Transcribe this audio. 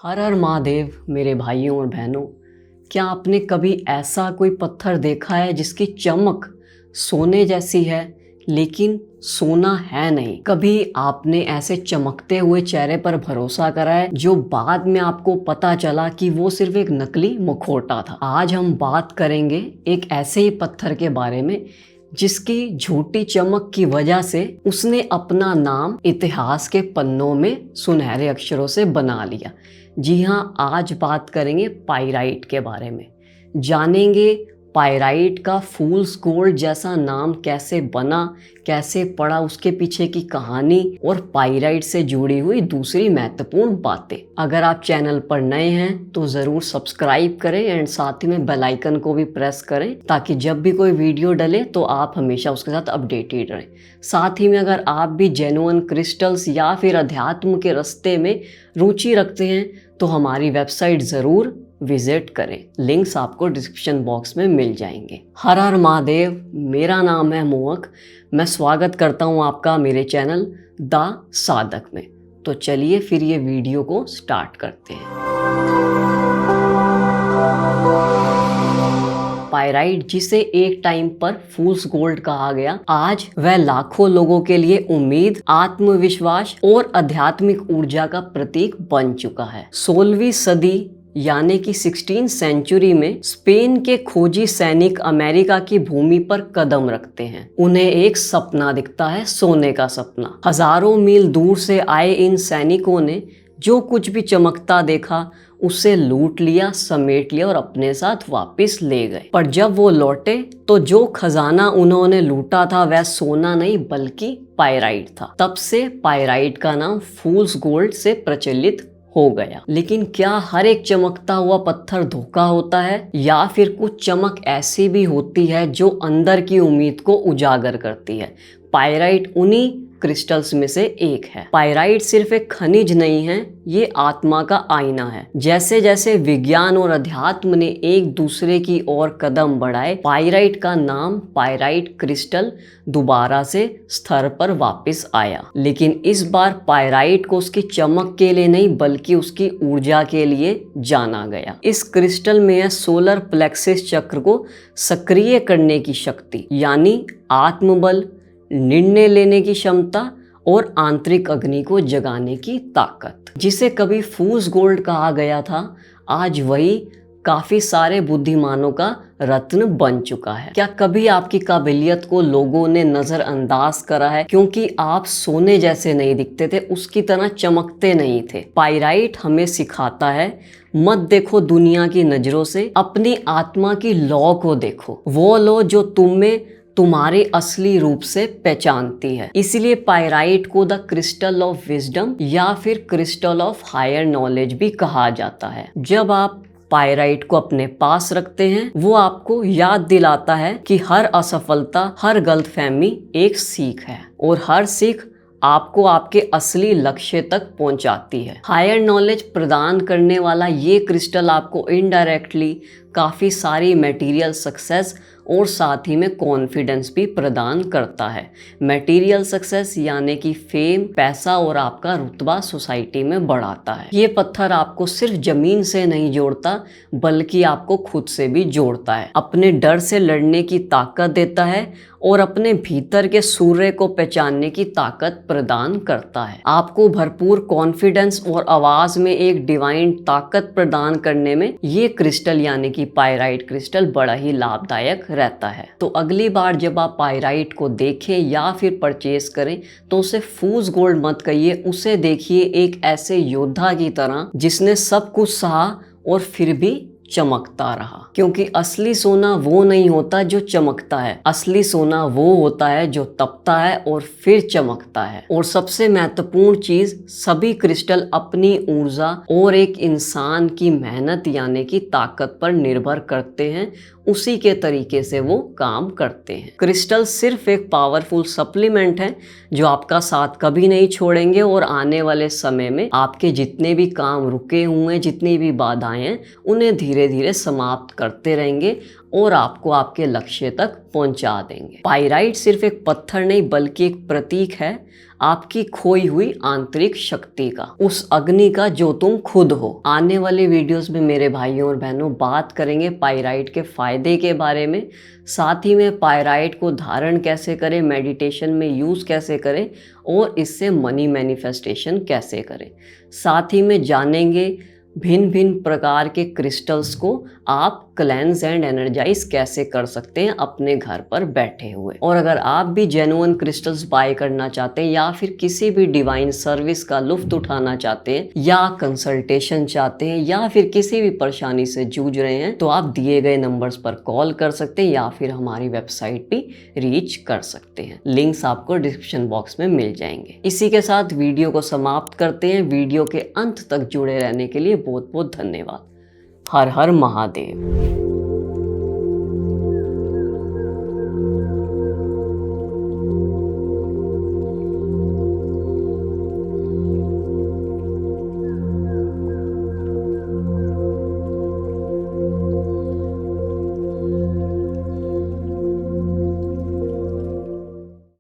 हर हर महादेव मेरे भाइयों और बहनों। क्या आपने कभी ऐसा कोई पत्थर देखा है जिसकी चमक सोने जैसी है लेकिन सोना है नहीं? कभी आपने ऐसे चमकते हुए चेहरे पर भरोसा करा है जो बाद में आपको पता चला कि वो सिर्फ एक नकली मुखौटा था? आज हम बात करेंगे एक ऐसे ही पत्थर के बारे में जिसकी झूठी चमक की वजह से उसने अपना नाम इतिहास के पन्नों में सुनहरे अक्षरों से बना लिया। जी हाँ, आज बात करेंगे पाइराइट के बारे में। जानेंगे पाइराइट का फूल्स गोल्ड जैसा नाम कैसे बना, कैसे पड़ा, उसके पीछे की कहानी और पाइराइट से जुड़ी हुई दूसरी महत्वपूर्ण बातें। अगर आप चैनल पर नए हैं तो ज़रूर सब्सक्राइब करें एंड साथ ही में बेल आइकन को भी प्रेस करें ताकि जब भी कोई वीडियो डले तो आप हमेशा उसके साथ अपडेटेड रहें। साथ ही में अगर आप भी जेन्युइन क्रिस्टल्स या फिर अध्यात्म के रास्ते में रुचि रखते हैं तो हमारी वेबसाइट ज़रूर विजिट करें। लिंक्स आपको डिस्क्रिप्शन बॉक्स में मिल जाएंगे। हर हर महादेव, मेरा नाम है मोहक। मैं स्वागत करता हूं आपका मेरे चैनल द साधक में। तो चलिए फिर ये वीडियो को स्टार्ट करते हैं। पाइराइट, जिसे एक टाइम पर फूल्स गोल्ड कहा गया, आज वह लाखों लोगों के लिए उम्मीद, आत्मविश्वास और आध्यात्मिक ऊर्जा का प्रतीक बन चुका है। 16वीं सदी यानी कि 16th सेंचुरी में स्पेन के खोजी सैनिक अमेरिका की भूमि पर कदम रखते हैं। उन्हें एक सपना दिखता है, सोने का सपना। हजारों मील दूर से आए इन सैनिकों ने जो कुछ भी चमकता देखा उसे लूट लिया, समेट लिया और अपने साथ वापस ले गए। पर जब वो लौटे तो जो खजाना उन्होंने लूटा था वह सोना नहीं बल्कि पाइराइट था। तब से पाइराइट का नाम फूल्स गोल्ड से प्रचलित हो गया। लेकिन क्या हर एक चमकता हुआ पत्थर धोखा होता है या फिर कुछ चमक ऐसी भी होती है जो अंदर की उम्मीद को उजागर करती है? पाइराइट उन्हीं क्रिस्टल्स में से एक है। पाइराइट सिर्फ एक खनिज नहीं है, ये आत्मा का आईना है। जैसे जैसे विज्ञान और अध्यात्म ने एक दूसरे की ओर कदम बढ़ाए, पाइराइट का नाम पाइराइट क्रिस्टल दोबारा से स्तर पर वापस आया। लेकिन इस बार पाइराइट को उसकी चमक के लिए नहीं बल्कि उसकी ऊर्जा के लिए जाना गया। इस क्रिस्टल में है सोलर प्लेक्सिस चक्र को सक्रिय करने की शक्ति, यानी आत्मबल, निर्णय लेने की क्षमता और आंतरिक अग्नि को जगाने की ताकत। जिसे कभी फूल्स गोल्ड कहा गया था, आज वही काफी सारे बुद्धिमानों का रत्न बन चुका है। क्या कभी आपकी काबिलियत को लोगों ने नजरअंदाज करा है क्योंकि आप सोने जैसे नहीं दिखते थे, उसकी तरह चमकते नहीं थे? पाइराइट हमें सिखाता है, मत देखो दुनिया की नजरों से, अपनी आत्मा की लौ को देखो, वो लौ जो तुम में तुम्हारे असली रूप से पहचानती है। इसीलिए पाइराइट को द क्रिस्टल ऑफ विजडम या फिर क्रिस्टल ऑफ हायर नॉलेज भी कहा जाता है। जब आप पाइराइट को अपने पास रखते हैं, वो आपको याद दिलाता है कि हर असफलता, हर गलतफहमी एक सीख है और हर सीख आपको आपके असली लक्ष्य तक पहुंचाती है। हायर नॉलेज प्रदान करने वाला ये क्रिस्टल आपको इनडायरेक्टली काफ़ी सारी मटेरियल सक्सेस और साथ ही में कॉन्फिडेंस भी प्रदान करता है। मटेरियल सक्सेस यानी कि फेम, पैसा और आपका रुतबा सोसाइटी में बढ़ाता है। ये पत्थर आपको सिर्फ जमीन से नहीं जोड़ता बल्कि आपको खुद से भी जोड़ता है, अपने डर से लड़ने की ताकत देता है और अपने भीतर के सूर्य को पहचानने की ताकत प्रदान करता है। आपको भरपूर कॉन्फिडेंस और आवाज में एक डिवाइन ताकत प्रदान करने में ये क्रिस्टल यानी कि पाइराइट क्रिस्टल बड़ा ही लाभदायक रहता है। तो अगली बार जब आप पाइराइट को देखें या फिर परचेज करें तो उसे फूल्स गोल्ड मत कहिए, उसे देखिए एक ऐसे योद्धा की तरह जिसने सब कुछ सहा और फिर भी चमकता रहा। क्योंकि असली सोना वो नहीं होता जो चमकता है, असली सोना वो होता है जो तपता है और फिर चमकता है। और सबसे महत्वपूर्ण चीज, सभी क्रिस्टल अपनी ऊर्जा और एक इंसान की मेहनत यानी कि ताकत पर निर्भर करते हैं, उसी के तरीके से वो काम करते हैं। क्रिस्टल सिर्फ एक पावरफुल सप्लीमेंट है जो आपका साथ कभी नहीं छोड़ेंगे और आने वाले समय में आपके जितने भी काम रुके हुए हैं, जितनी भी बाधाएं हैं, उन्हें धीरे धीरे समाप्त करते रहेंगे। और आपको आपके लक्ष्य तक पहुंचा देंगे। पाइराइट सिर्फ एक पत्थर नहीं बल्कि एक प्रतीक है आपकी खोई हुई आंतरिक शक्ति का, उस अग्नि का जो तुम खुद हो। आने वाले वीडियोस में मेरे भाइयों और बहनों बात करेंगे पाइराइट के फायदे के बारे में, साथ ही में पाइराइट को धारण कैसे करें, मेडिटेशन में यूज कैसे करें और इससे मनी मैनिफेस्टेशन कैसे करें। साथ ही में जानेंगे भिन्न भिन्न प्रकार के क्रिस्टल्स को आप क्लेंस एंड एनर्जाइज कैसे कर सकते हैं अपने घर पर बैठे हुए। और अगर आप भी जेन्युइन क्रिस्टल्स बाय करना चाहते हैं या फिर किसी भी डिवाइन सर्विस का लुफ्त उठाना चाहते हैं या कंसल्टेशन चाहते हैं या फिर किसी भी परेशानी से जूझ रहे हैं, तो आप दिए गए नंबर्स पर कॉल कर सकते हैं या फिर हमारी वेबसाइट पे रीच कर सकते हैं। लिंक्स आपको डिस्क्रिप्शन बॉक्स में मिल जाएंगे। इसी के साथ वीडियो को समाप्त करते हैं। वीडियो के अंत तक जुड़े रहने के लिए बहुत बहुत धन्यवाद। हर हर महादेव।